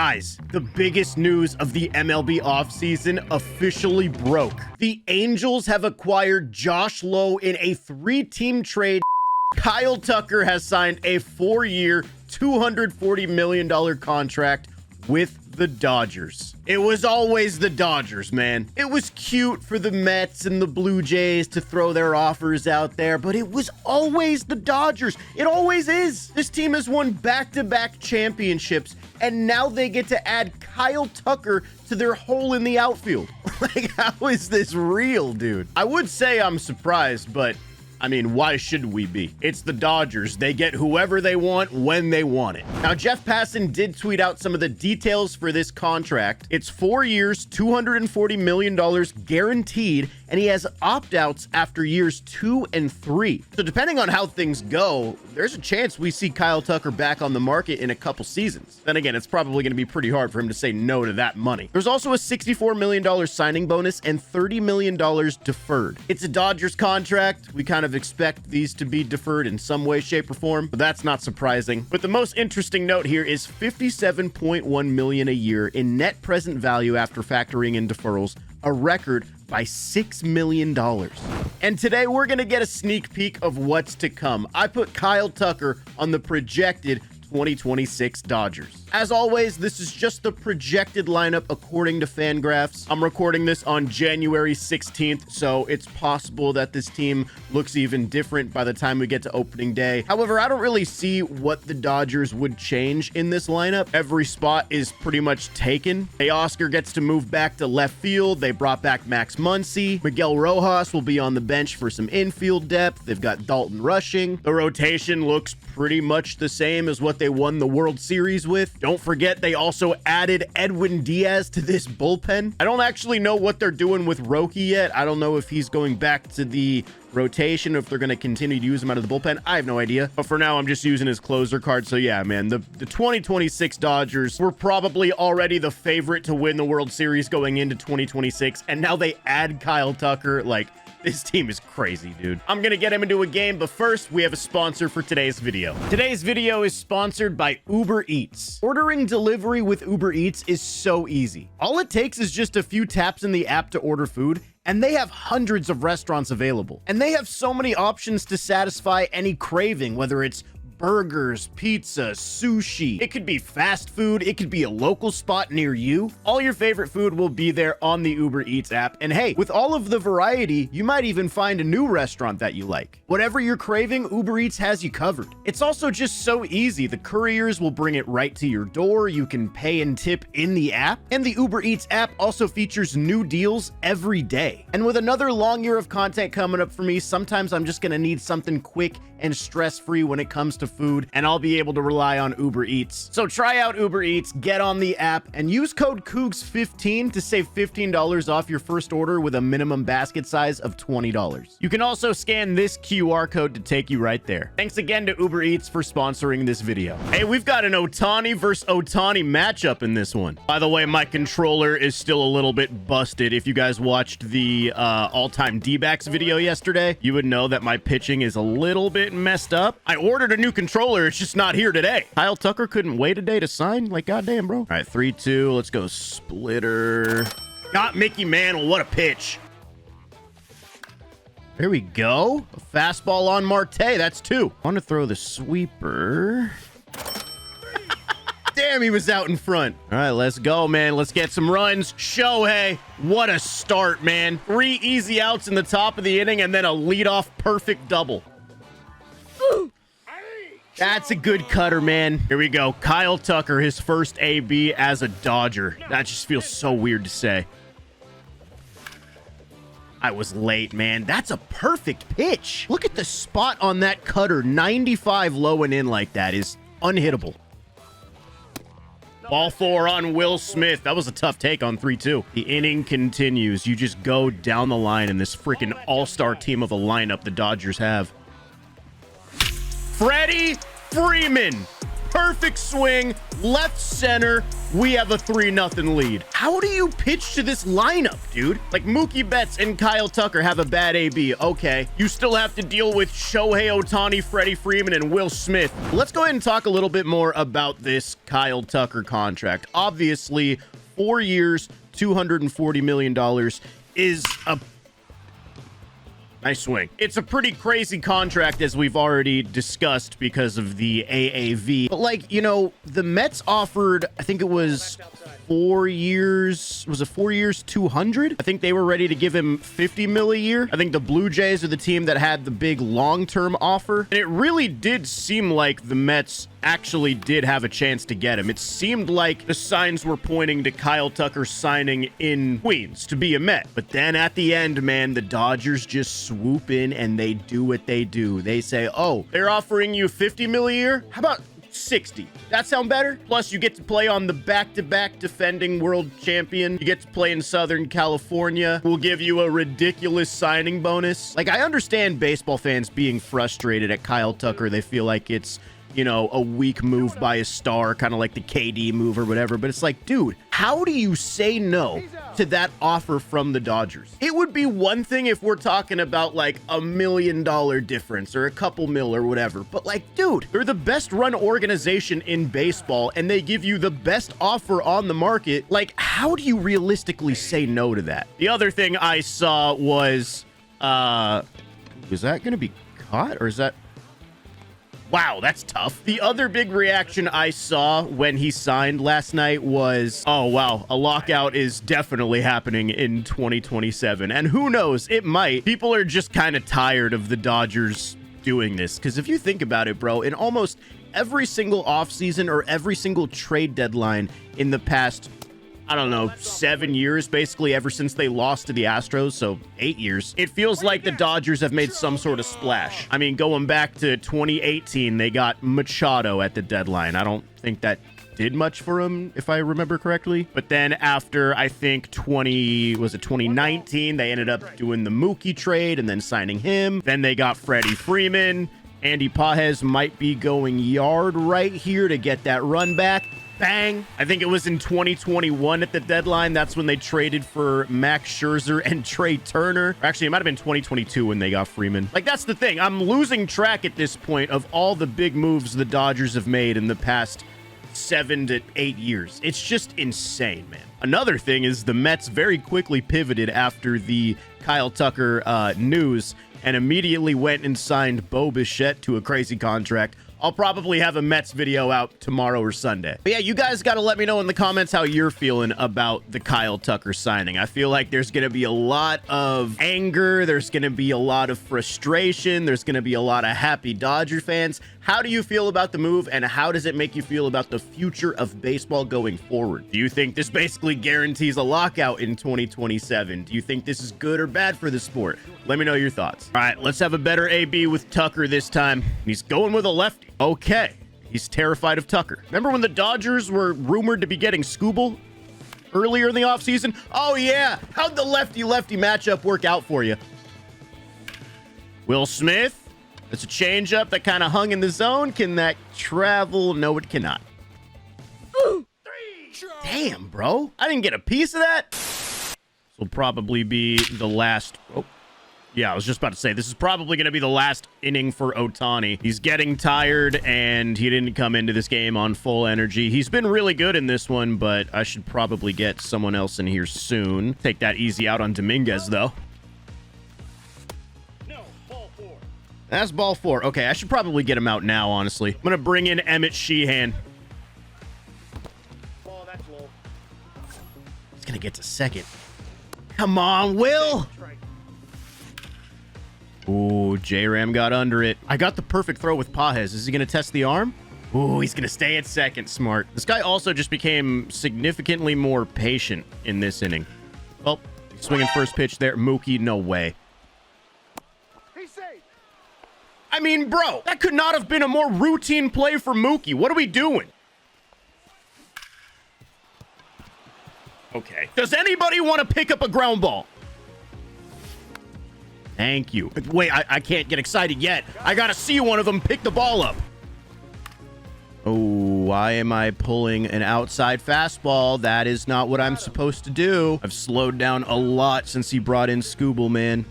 Guys, the biggest news of the MLB offseason officially broke. The Angels have acquired Josh Lowe in a 3-team trade. Kyle Tucker has signed a 4-year, $240 million contract with the Dodgers. It was always the Dodgers, man. It was cute for the Mets and the Blue Jays to throw their offers out there, but it was always the Dodgers. It always is. This team has won back-to-back championships, and now they get to add Kyle Tucker to their hole in the outfield. Like, how is this real, dude? I would say I'm surprised, but I mean, why should we be? It's the Dodgers. They get whoever they want when they want it. Now, Jeff Passan did tweet out some of the details for this contract. It's 4 years, $240 million guaranteed, and he has opt-outs after years 2 and 3. So depending on how things go, there's a chance we see Kyle Tucker back on the market in a couple seasons. Then again, it's probably going to be pretty hard for him to say no to that money. There's also a $64 million signing bonus and $30 million deferred. It's a Dodgers contract. We kind of expect these to be deferred in some way, shape, or form, but that's not surprising. But the most interesting note here is $57.1 million a year in net present value after factoring in deferrals, a record by $6 million. And today we're going to get a sneak peek of what's to come. I put Kyle Tucker on the projected 2026 Dodgers. As always, this is just the projected lineup according to Fangraphs. I'm recording this on January 16th, so it's possible that this team looks even different by the time we get to opening day. However, I don't really see what the Dodgers would change in this lineup. Every spot is pretty much taken. Oscar gets to move back to left field. They brought back Max Muncy. Miguel Rojas will be on the bench for some infield depth. They've got Dalton rushing. The rotation looks pretty much the same as what they won the World Series with. Don't forget, they also added Edwin Diaz to this bullpen. I don't actually know what they're doing with Roki yet. I don't know if he's going back to the rotation, or if they're going to continue to use him out of the bullpen. I have no idea. But for now, I'm just using his closer card. So yeah, man, the 2026 Dodgers were probably already the favorite to win the World Series going into 2026. And now they add Kyle Tucker. Like, this team is crazy, dude. I'm gonna get him into a game, but first, we have a sponsor for today's video. Today's video is sponsored by Uber Eats. Ordering delivery with Uber Eats is so easy. All it takes is just a few taps in the app to order food, and they have hundreds of restaurants available. And they have so many options to satisfy any craving, whether it's burgers, pizza, sushi. It could be fast food. It could be a local spot near you. All your favorite food will be there on the Uber Eats app. And hey, with all of the variety, you might even find a new restaurant that you like. Whatever you're craving, Uber Eats has you covered. It's also just so easy. The couriers will bring it right to your door. You can pay and tip in the app. And the Uber Eats app also features new deals every day. And with another long year of content coming up for me, sometimes I'm just gonna need something quick and stress-free when it comes to food, and I'll be able to rely on Uber Eats. So try out Uber Eats, get on the app, and use code COOGS15 to save $15 off your first order with a minimum basket size of $20. You can also scan this QR code to take you right there. Thanks again to Uber Eats for sponsoring this video. Hey, we've got an Ohtani versus Ohtani matchup in this one. By the way, my controller is still a little bit busted. If you guys watched the all-time D-backs video yesterday, you would know that my pitching is a little bit messed up. I ordered a new controller. It's just not here today. Kyle Tucker couldn't wait a day to sign. Like, goddamn, bro. All right, 3-2. Let's go splitter. Got Mickey Mantle. What a pitch. There we go. A fastball on Marte. That's 2. I want to throw the sweeper. Damn, he was out in front. All right, let's go, man. Let's get some runs. Shohei, what a start, man. 3 easy outs in the top of the inning and then a leadoff perfect double. That's a good cutter, man. Here we go. Kyle Tucker, his first AB as a Dodger. That just feels so weird to say. I was late, man. That's a perfect pitch. Look at the spot on that cutter. 95 low and in like that is unhittable. Ball 4 on Will Smith. That was a tough take on 3-2. The inning continues. You just go down the line in this freaking all-star team of a lineup the Dodgers have. Freddie Freeman. Perfect swing, left center. We have a 3-0 lead. How do you pitch to this lineup, dude? Like, Mookie Betts and Kyle Tucker have a bad AB. Okay. You still have to deal with Shohei Ohtani, Freddie Freeman, and Will Smith. Let's go ahead and talk a little bit more about this Kyle Tucker contract. Obviously, 4 years, $240 million is a nice swing. It's a pretty crazy contract, as we've already discussed, because of the AAV. But, like, you know, the Mets offered, I think it was 4 years. Was it 4 years, 200? I think they were ready to give him 50 mil a year. I think the Blue Jays are the team that had the big long-term offer. And it really did seem like the Mets actually did have a chance to get him. It seemed like the signs were pointing to Kyle Tucker signing in Queens to be a Met. But then at the end, man, the Dodgers just swoop in and they do what they do. They say, oh, they're offering you 50 mil a year? How about 60? That sound better? Plus, you get to play on the back-to-back defending world champion. You get to play in Southern California. We'll give you a ridiculous signing bonus. Like, I understand baseball fans being frustrated at Kyle Tucker. They feel like it's, you know, a weak move by a star, kind of like the KD move or whatever. But it's like, dude, how do you say no to that offer from the Dodgers? It would be one thing if we're talking about like $1 million difference or a couple mil or whatever. But like, dude, they're the best run organization in baseball and they give you the best offer on the market. Like, how do you realistically say no to that? The other thing I saw was, is that going to be caught or is that... Wow, that's tough. The other big reaction I saw when he signed last night was, oh, wow, a lockout is definitely happening in 2027. And who knows, it might. People are just kind of tired of the Dodgers doing this. Because if you think about it, bro, in almost every single offseason or every single trade deadline in the past, I don't know, 7 years, basically, ever since they lost to the Astros, so 8 years. It feels like the Dodgers have made some sort of splash. I mean, going back to 2018, they got Machado at the deadline. I don't think that did much for him, if I remember correctly. But then after, I think 2019, they ended up doing the Mookie trade and then signing him. Then they got Freddie Freeman. Andy Pages might be going yard right here to get that run back. Bang. I think it was in 2021 at the deadline. That's when they traded for Max Scherzer and Trey Turner. Or actually, it might have been 2022 when they got Freeman. Like, that's the thing. I'm losing track at this point of all the big moves the Dodgers have made in the past 7 to 8 years. It's just insane, man. Another thing is the Mets very quickly pivoted after the Kyle Tucker news and immediately went and signed Bo Bichette to a crazy contract. I'll probably have a Mets video out tomorrow or Sunday. But yeah, you guys got to let me know in the comments how you're feeling about the Kyle Tucker signing. I feel like there's going to be a lot of anger. There's going to be a lot of frustration. There's going to be a lot of happy Dodger fans. How do you feel about the move, and how does it make you feel about the future of baseball going forward? Do you think this basically guarantees a lockout in 2027? Do you think this is good or bad for the sport? Let me know your thoughts. All right, let's have a better AB with Tucker this time. He's going with a lefty. Okay, he's terrified of Tucker. Remember when the Dodgers were rumored to be getting Skubal earlier in the offseason? Oh, yeah. How'd the lefty-lefty matchup work out for you? Will Smith. It's a changeup that kind of hung in the zone. Can that travel? No, it cannot. Ooh. Damn, bro. I didn't get a piece of that. This will probably be the last... Oh. Yeah, I was just about to say, this is probably going to be the last inning for Ohtani. He's getting tired, and he didn't come into this game on full energy. He's been really good in this one, but I should probably get someone else in here soon. Take that easy out on Dominguez, though. No, ball 4. That's ball 4. Okay, I should probably get him out now, honestly. I'm going to bring in Emmett Sheehan. Ball, that's low. He's going to get to second. Come on, Will! Ooh, J-Ram got under it. I got the perfect throw with Pages. Is he going to test the arm? Ooh, he's going to stay at second. Smart. This guy also just became significantly more patient in this inning. Oh, swinging first pitch there. Mookie, no way. He's safe. I mean, bro, that could not have been a more routine play for Mookie. What are we doing? Okay. Does anybody want to pick up a ground ball? Thank you. Wait, I can't get excited yet. I gotta see one of them pick the ball up. Oh, why am I pulling an outside fastball? That is not what I'm supposed to do. I've slowed down a lot since he brought in Scooble, man.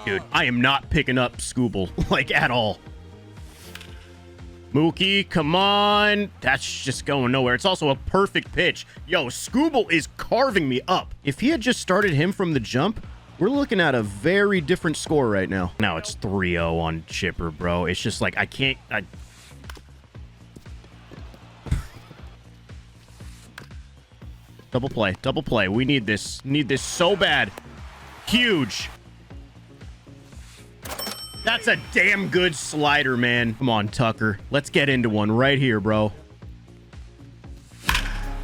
Dude, I am not picking up Scooble, like, at all. Mookie, come on. That's just going nowhere. It's also a perfect pitch. Yo, Scooble is carving me up. If he had just started him from the jump, we're looking at a very different score right now. Now it's 3-0 on Chipper, bro. It's just like, I can't... Double play. Double play. We need this. Need this so bad. Huge. That's a damn good slider, man. Come on, Tucker. Let's get into one right here, bro.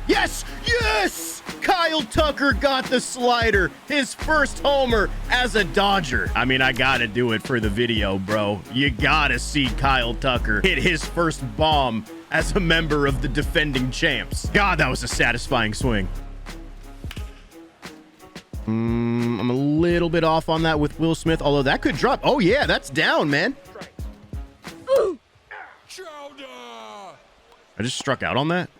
Yes! Yes! Kyle Tucker got the slider. His first homer as a Dodger. I mean, I gotta do it for the video, bro. You gotta see Kyle Tucker hit his first bomb as a member of the defending champs. God, that was a satisfying swing. I'm a little bit off on that with Will Smith, although that could drop. Oh, yeah, that's down, man. I just struck out on that.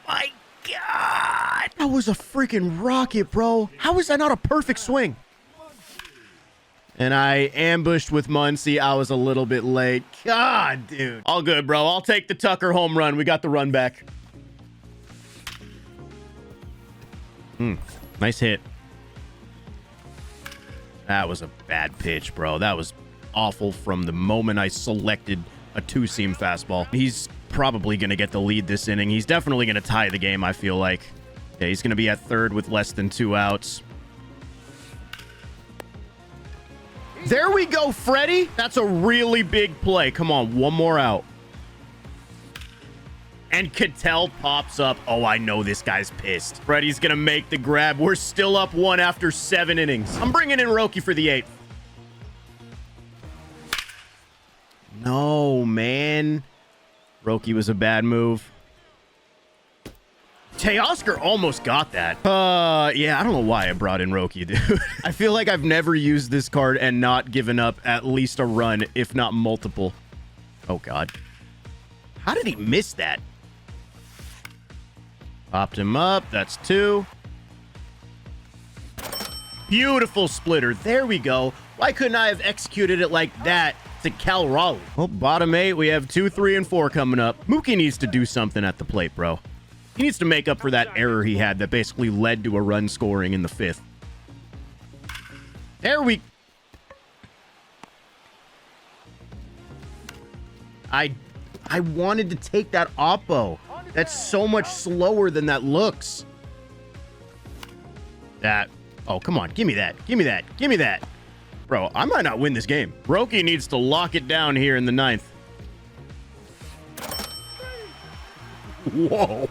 My God. That was a freaking rocket, bro. How is that not a perfect swing? And I ambushed with Muncy. I was a little bit late. God, dude. All good, bro. I'll take the Tucker home run. We got the run back. Nice hit. That was a bad pitch, bro. That was awful from the moment I selected a two-seam fastball. He's probably going to get the lead this inning. He's definitely going to tie the game, I feel like. Yeah, he's going to be at third with less than 2 outs. There we go, Freddie. That's a really big play. Come on, one more out. And Cattell pops up. Oh, I know this guy's pissed. Freddie's going to make the grab. We're still up 1 after 7 innings. I'm bringing in Roki for the 8th. No, man. Roki was a bad move. Teoscar almost got that. Yeah, I don't know why I brought in Roki, dude. I feel like I've never used this card and not given up at least a run, if not multiple. Oh, God. How did he miss that? Popped him up. That's 2. Beautiful splitter. There we go. Why couldn't I have executed it like that to Cal Raleigh? Well, bottom 8, we have 2, 3, and 4 coming up. Mookie needs to do something at the plate, bro. He needs to make up for that error he had that basically led to a run scoring in the 5th. There we... I wanted to take that oppo. That's so much slower than that looks. That. Oh, come on. Give me that. Give me that. Give me that. Bro, I might not win this game. Roki needs to lock it down here in the 9th. Whoa.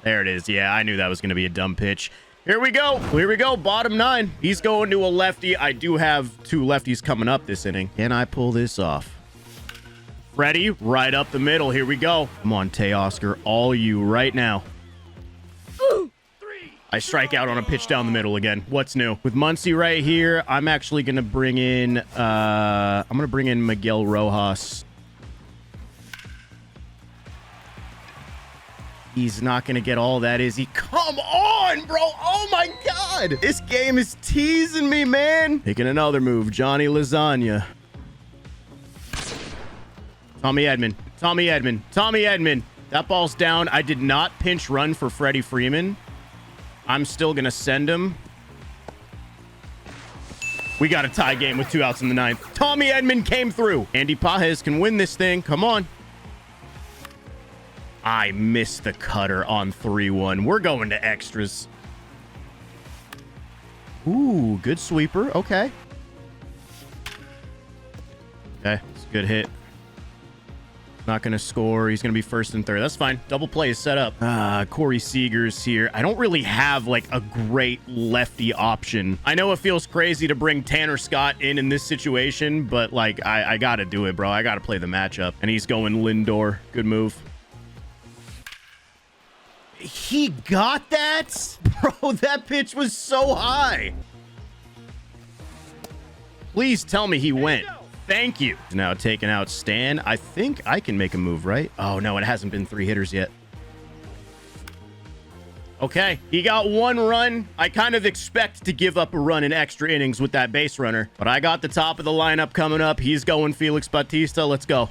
There it is. Yeah, I knew that was going to be a dumb pitch. Here we go. Here we go. Bottom 9. He's going to a lefty. I do have 2 lefties coming up this inning. Can I pull this off? Freddie, right up the middle. Here we go. Come on, Teoscar. All you right now. I strike out on a pitch down the middle again. What's new? With Muncy right here, I'm actually going to bring in... Miguel Rojas. He's not going to get all that, is he? Come on, bro. Oh, my God. This game is teasing me, man. Taking another move. Johnny Lasagna. Tommy Edman. Tommy Edman. Tommy Edman. That ball's down. I did not pinch run for Freddie Freeman. I'm still going to send him. We got a tie game with 2 outs in the 9th. Tommy Edman came through. Andy Pajes can win this thing. Come on. I missed the cutter on 3-1. We're going to extras. Ooh, good sweeper. Okay. Okay, it's a good hit. Not going to score. He's going to be first and third. That's fine. Double play is set up. Corey Seager's here. I don't really have like a great lefty option. I know it feels crazy to bring Tanner Scott in this situation, but like I got to do it, bro. I got to play the matchup. And he's going Lindor. Good move. He got that? Bro, that pitch was so high. Please tell me he went. Thank you. Now taking out Stan. I think I can make a move, right? Oh, no, it hasn't been 3 hitters yet. Okay, he got 1 run. I kind of expect to give up a run in extra innings with that base runner, but I got the top of the lineup coming up. He's going Felix Bautista. Let's go.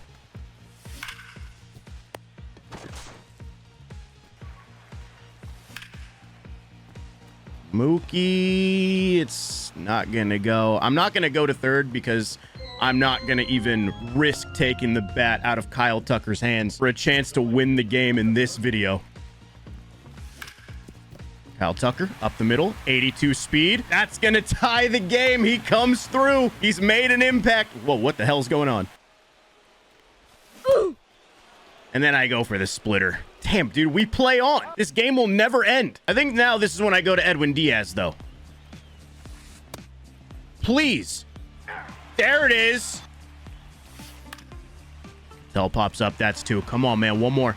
Mookie, it's not gonna go. I'm not gonna go to third because I'm not gonna even risk taking the bat out of Kyle Tucker's hands for a chance to win the game in this video. Kyle Tucker up the middle, 82 speed. That's gonna tie the game. He comes through. He's made an impact. Whoa, what the hell's going on? And then I go for the splitter. Damn, dude, we play on. This game will never end. I think now this is when I go to Edwin Diaz, though. Please. There it is. Tell pops up. That's 2. Come on, man. One more.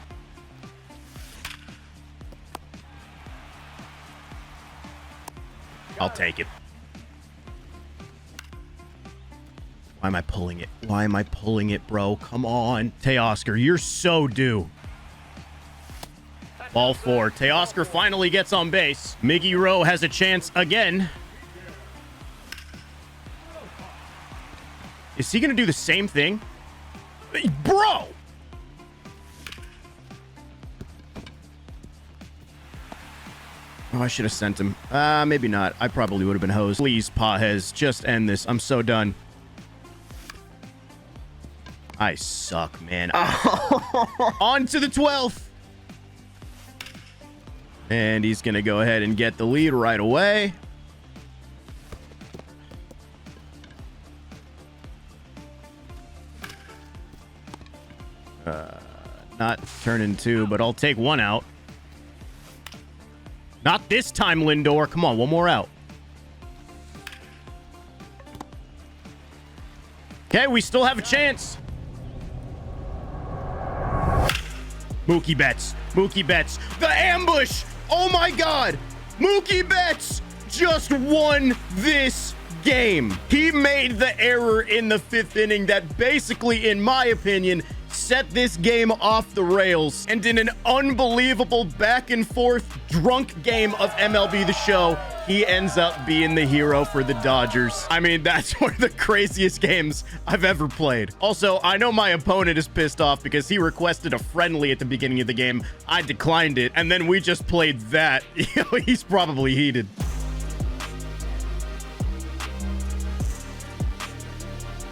I'll take it. Why am I pulling it? Why am I pulling it, bro? Come on. Teoscar, you're so due. Ball 4. Teoscar finally gets on base. Miggy Rowe has a chance again. Is he going to do the same thing? Bro! Oh, I should have sent him. Maybe not. I probably would have been hosed. Please, Pajes, just end this. I'm so done. I suck, man. On to the 12th. And he's going to go ahead and get the lead right away. Not turning 2, but I'll take 1 out. Not this time, Lindor. Come on, 1 more out. Okay, we still have a chance. Mookie Betts. Mookie Betts. The ambush. Oh, my God. Mookie Betts just won this game. He made the error in the 5th inning that basically, in my opinion, set this game off the rails. And in an unbelievable back and forth drunk game of MLB The Show, he ends up being the hero for the Dodgers. I mean, that's one of the craziest games I've ever played. Also, I know my opponent is pissed off because he requested a friendly at the beginning of the game. I declined it, and then we just played that. He's probably heated.